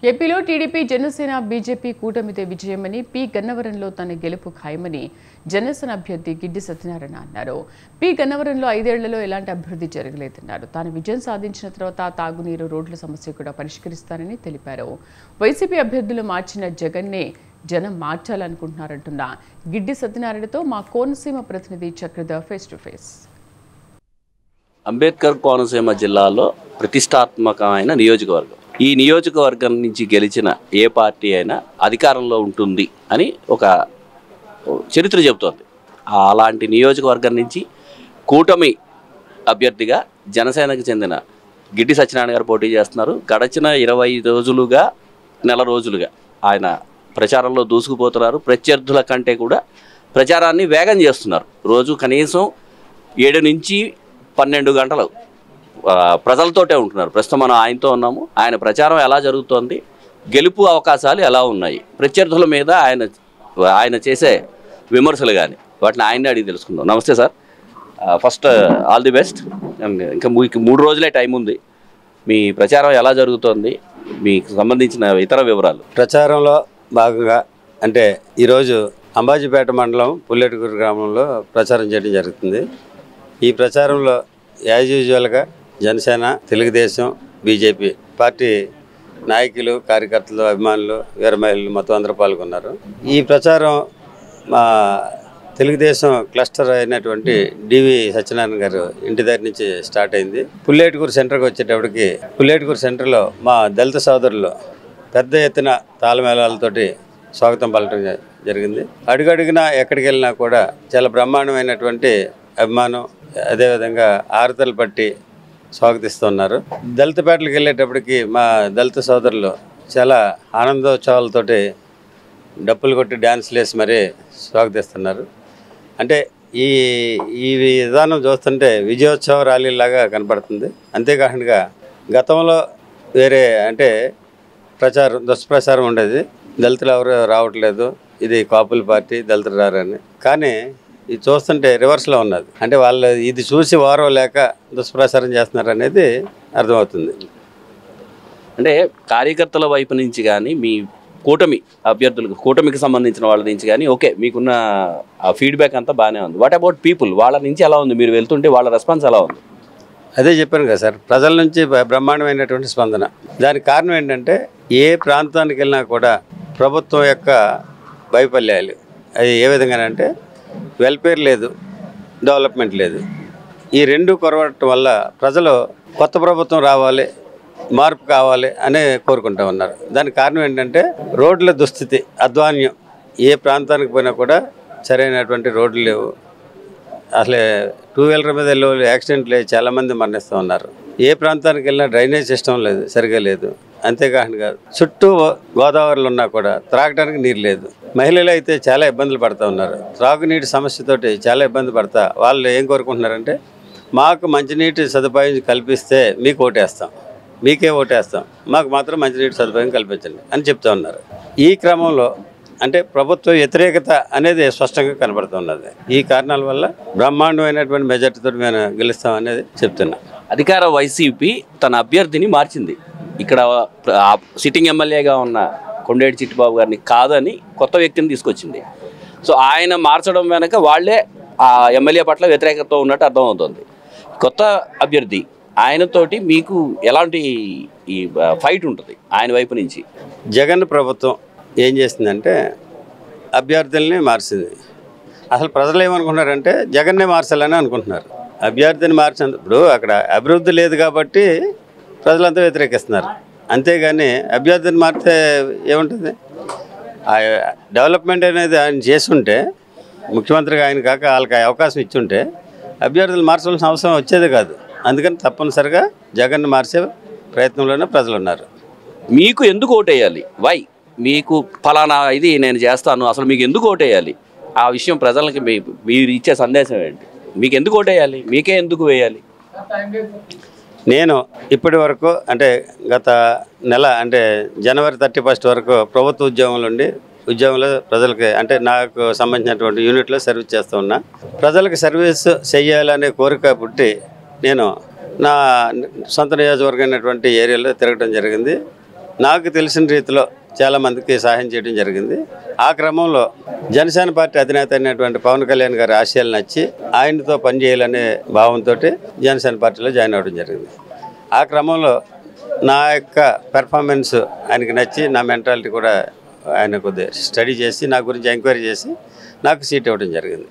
ఏపీలో TDP Janasena BJP కూటమితే విజయమని P గన్నవరంలో తన గెలుపు ఖాయమని జనసేన అభ్యర్థి గిడ్డి సత్యనారాయణ అన్నారు. పి గన్నవరంలో 5 ఏళ్లలో ఎలాంటి అభివృద్ధి జరగలేదన్నారు. తాను విజయం సాధించిన తర్వాత తాగునీరు, రోడ్ల సమస్య కూడా పరిష్కరిస్తానని తెలిపారు. వైసీపీ అభ్యర్థులు మార్చిన జగన్నే జనం మార్చాలనుకుంటున్నారంటున్న గిడ్డి సత్యనారాయణతో మా కోనసీమ ప్రతినిధి Chakradhar face to face. Ambedkar Konaseema జిల్లాలో ప్రతిష్టాత్మకమైన నియోజకవర్గం. ఈ నియోజకవర్గం నుంచి గెలిచిన ఏ పార్టీ అయినా అధికారంలో ఉంటుంది అని ఒక చరిత్ర చెబుతోంది. అలాంటి నియోజకవర్గం నుంచి కూటమి అభ్యర్థిగా జనసేనకు చెందిన గిడ్డి సత్యనారాయణ గారు పోటీ చేస్తున్నారు. గడిచిన 20 రోజులుగా, నెల రోజులుగా ఆయన ప్రచారంలో దూసుకుపోతున్నారు. ప్రత్యర్థుల కంటే కూడా ప్రచారాన్ని వేగం చేస్తున్నారు. రోజు కనీసం 7 నుంచి 12 గంటలు ప్రజలతోటే ఉంటున్నారు. ప్రస్తుతం మనం ఆయనతో ఉన్నాము. ఆయన ప్రచారం ఎలా జరుగుతోంది, గెలుపు అవకాశాలు ఎలా ఉన్నాయి, ప్రత్యర్థుల మీద ఆయన చేసే విమర్శలు కానీ వాటిని ఆయన్ని అడిగి తెలుసుకుందాం. నమస్తే sir, first all the best. ఇంకా 3 రోజులే టైం ఉంది. మీ ప్రచారం ఎలా జరుగుతోంది, మీకు సంబంధించిన ఇతర వివరాలు. ప్రచారంలో భాగంగా అంటే ఈరోజు అంబాజీపేట మండలం పుల్లెటూరు గ్రామంలో ప్రచారం చేయడం జరుగుతుంది. ఈ ప్రచారంలో యాజ్ యూజువల్గా జనసేన, తెలుగుదేశం, బీజేపీ పార్టీ నాయకులు, కార్యకర్తలు, అభిమానులు, వీర మహిళలు మొత్తం అందరూ పాల్గొన్నారు. ఈ ప్రచారం మా తెలుగుదేశం క్లస్టర్ అయినటువంటి డివి సత్యనారాయణ గారు ఇంటి దగ్గర నుంచి స్టార్ట్ అయింది. పుల్లేటుకూరు సెంటర్కి వచ్చేటప్పటికి పుల్లేటుకూరు సెంటర్లో మా దళిత సోదరులు పెద్ద ఎత్తున తాళమేళాలతోటి స్వాగతం పలకడం జరిగింది. అడుగడుగునా ఎక్కడికి వెళ్ళినా కూడా చాలా బ్రహ్మాండమైనటువంటి అభిమానం, అదేవిధంగా ఆరతలు పట్టి స్వాగతిస్తున్నారు. దళితపేటలకు వెళ్ళేటప్పటికి మా దళిత సోదరులు చాలా ఆనందోత్సవాలతోటి డప్పులు కొట్టి డ్యాన్స్లు వేసి మరీ స్వాగతిస్తున్నారు. అంటే ఈ విధానం చూస్తుంటే విజయోత్సవ ర్యాలీలాగా కనపడుతుంది. అంతేకాకుండా గతంలో వేరే అంటే దుష్ప్రచారం ఉండేది, దళితులు ఎవరు రావట్లేదు, ఇది కాపుల పార్టీ, దళితులు రారని. కానీ ఇది చూస్తుంటే రివర్స్లో ఉన్నది. అంటే వాళ్ళు ఇది చూసి వారం లేక దుష్ప్రచారం చేస్తున్నారు అనేది అర్థమవుతుంది. అంటే కార్యకర్తల వైపు నుంచి కానీ, మీ కూటమికి సంబంధించిన వాళ్ళ నుంచి కానీ ఓకే, మీకున్న ఆ ఫీడ్బ్యాక్ అంతా బాగానే ఉంది. వాట్ అబౌట్ పీపుల్, వాళ్ళ నుంచి ఎలా ఉంది? మీరు వెళ్తుంటే వాళ్ళ రెస్పాన్స్ ఎలా ఉంది? అదే చెప్పాను కదా సార్, ప్రజల నుంచి బ్రహ్మాండమైనటువంటి స్పందన. దానికి కారణం ఏంటంటే ఏ ప్రాంతానికి వెళ్ళినా కూడా ప్రభుత్వం యొక్క వైఫల్యాలు అది ఏ విధంగానంటే వెల్ఫేర్ లేదు, డెవలప్మెంట్ లేదు. ఈ రెండు కొరవటం వల్ల ప్రజలు కొత్త ప్రభుత్వం రావాలి, మార్పు కావాలి అని కోరుకుంటూ ఉన్నారు. దానికి కారణం ఏంటంటే రోడ్ల దుస్థితి, అధ్వాన్యం. ఏ ప్రాంతానికి పోయినా కూడా సరైనటువంటి రోడ్లు లేవు. అసలే 2 వీలర్ మీద వెళ్ళే యాక్సిడెంట్లు చాలామంది మరణిస్తూ ఉన్నారు. ఏ ప్రాంతానికి వెళ్ళినా డ్రైనేజ్ సిస్టమ్ లేదు, సరిగా లేదు. అంతేకాకుండా చుట్టూ గోదావరిలో ఉన్నా కూడా త్రాగడానికి నీరు లేదు. మహిళలు అయితే చాలా ఇబ్బందులు పడుతూ ఉన్నారు. త్రాగునీటి సమస్యతోటి చాలా ఇబ్బంది పడతా వాళ్ళు ఏం కోరుకుంటున్నారంటే మాకు మంచినీటి సదుపాయం కల్పిస్తే మీకు ఓటేస్తాం, మీకే ఓటేస్తాం, మాకు మాత్రం మంచినీటి సదుపాయం కల్పించండి అని చెప్తూ ఉన్నారు. ఈ క్రమంలో అంటే ప్రభుత్వ వ్యతిరేకత అనేది స్పష్టంగా కనబడుతున్నది. ఈ కారణాల వల్ల బ్రహ్మాండమైనటువంటి మెజార్టీతో మేము గెలుస్తాం అనేది చెప్తున్నా. అధికార వైసీపీ తన అభ్యర్థిని మార్చింది. ఇక్కడ సిట్టింగ్ ఎమ్మెల్యేగా ఉన్న కొండేటి చిట్టిబాబు గారిని కాదని కొత్త వ్యక్తిని తీసుకొచ్చింది. సో ఆయన మార్చడం వెనక వాళ్ళే ఆ ఎమ్మెల్యే పట్ల వ్యతిరేకత ఉన్నట్టు అర్థమవుతుంది. కొత్త అభ్యర్థి ఆయనతోటి మీకు ఎలాంటి ఈ ఫైట్ ఉంటుంది ఆయన వైపు నుంచి? జగన్ ప్రభుత్వం ఏం చేసిందంటే అభ్యర్థుల్ని మార్చింది. అసలు ప్రజలు ఏమనుకుంటున్నారంటే జగన్నే మార్చాలని అనుకుంటున్నారు. అభ్యర్థిని మార్చింది. ఇప్పుడు అక్కడ అభివృద్ధి లేదు కాబట్టి ప్రజలంతా వ్యతిరేకిస్తున్నారు. అంతేగాని అభ్యర్థిని మారితే ఏముంటుంది? డెవలప్మెంట్ అనేది ఆయన చేసుంటే, ముఖ్యమంత్రిగా ఆయన కాక వాళ్ళకి అవకాశం ఇచ్చుంటే అభ్యర్థులు మార్చాల్సిన అవసరం వచ్చేది కాదు. అందుకని తప్పనిసరిగా జగన్ను మార్చే ప్రయత్నంలోనే ప్రజలు ఉన్నారు. మీకు ఎందుకు ఓటేయాలి? వై? మీకు ఫలానా ఇది నేను చేస్తాను, అసలు మీకు ఎందుకు ఓటేయాలి? ఆ విషయం ప్రజలకి మీరు ఇచ్చే సందేశం ఏంటి? మీకు ఎందుకు ఓటేయాలి? మీకే ఎందుకు వేయాలి? నేను ఇప్పటి వరకు అంటే గత నెల అంటే జనవరి 31 వరకు ప్రభుత్వ ఉద్యోగంలో ప్రజలకి అంటే నాకు సంబంధించినటువంటి యూనిట్లో సర్వీస్ చేస్తూ ఉన్నా. ప్రజలకు సర్వీస్ చేయాలనే కోరిక పుట్టి నేను నా సొంత నియోజకవర్గం అయినటువంటి ఏరియాలో తిరగడం జరిగింది. నాకు తెలిసిన రీతిలో చాలామందికి సహాయం చేయడం జరిగింది. ఆ క్రమంలో జనసేన పార్టీ అధినేత అయినటువంటి పవన్ కళ్యాణ్ గారి ఆశయాలు నచ్చి ఆయనతో పనిచేయాలనే భావంతో జనసేన పార్టీలో జాయిన్ అవ్వడం జరిగింది. ఆ క్రమంలో నా యొక్క పెర్ఫార్మెన్స్ ఆయనకి నచ్చి నా మెంటాలిటీ కూడా ఆయన కొద్దిగా స్టడీ చేసి నా గురించి ఎంక్వైరీ చేసి నాకు సీట్ ఇవ్వడం జరిగింది.